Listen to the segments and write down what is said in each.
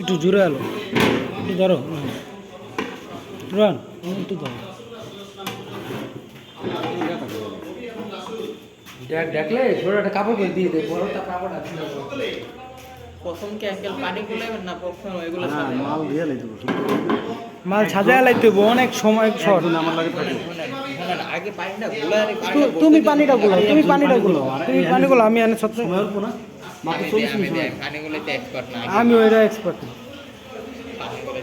একটু জোরে আলো একটু ধরো রান একটু ধরো দেখলে একটা কাপড় করে দিয়ে দেয় বড়টা কাপড় আছে প্রথম কি আঙ্কেল পানি গুলাইবেন না প্রথম এগুলো মাল দিয়ে লাইতে মাল সাজায় লাইতে হবে, অনেক সময় শর্ট আমার লাগে থাকে আগে পানিটা গুলাই তুমি পানিটা গুলো আমি এনে সত্য সময় অল্প না মাত্র 40 মিনিট সময়। পানি গুলাইতে এক্সপার্ট না আমি ওইটা এক্সপার্ট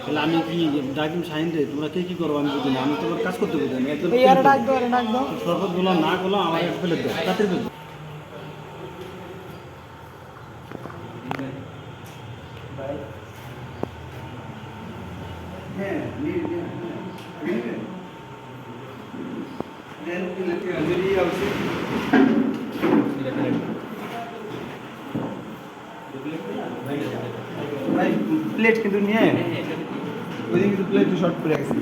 তাহলে আমি কি ডাকিম সাইন রে তোমরা কে কি করো আমি বুঝি না আমি তোমার কাজ করতে বুঝি না একদম এই আর ডাক দাও শরবত গুলো না গুলো আমার এক ফেলে দাও তাতে ফেলে দাও। প্লেট কিন্তু নিয়ে ওই দিন কিন্তু প্লেট শর্ট করে গেছে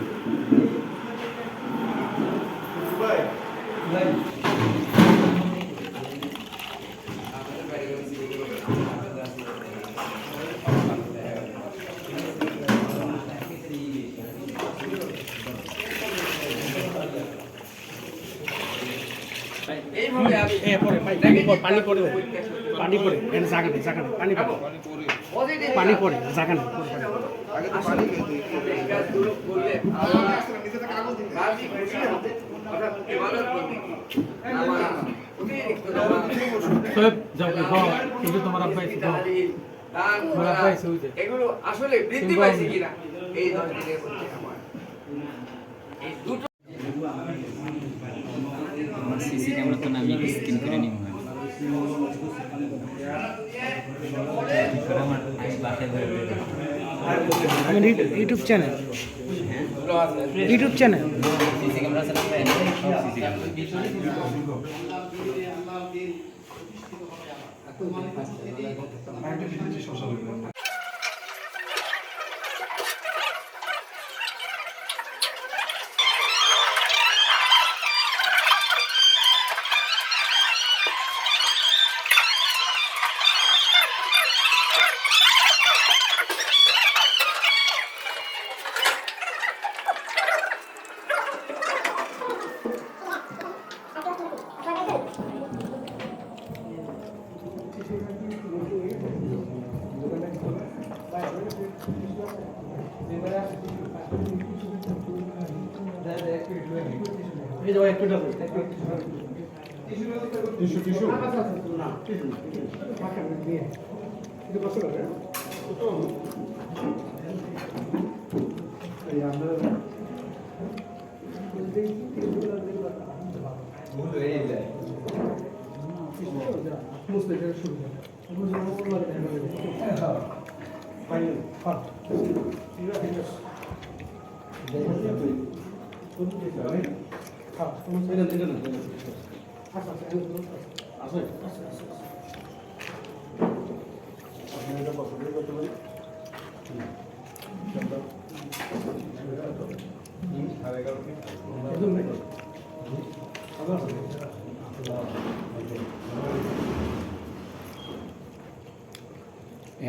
পানি পড়ে পানি পড়ে জায়গা নেই আগে তো পানি কিন্তু তোমার আব্বাই এগুলো আসলে বৃদ্ধি পাইছে কিনা এই 10 দিনের মধ্যে আমার এই দুটো আমার সিসি ক্যামেরা তো আমি স্ক্রিন করে নিব আমার ইউটিউব চ্যানেল সিসি ক্যামেরা আছে না সিসি ক্যামেরা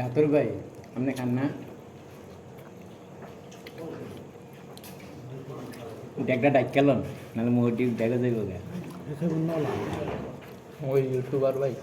আতর ভাই আপনি খান না ডেকটা ডাক কেলন নাহলে মোহটি দেখা যাইব ওই ইউটিউবার ভাই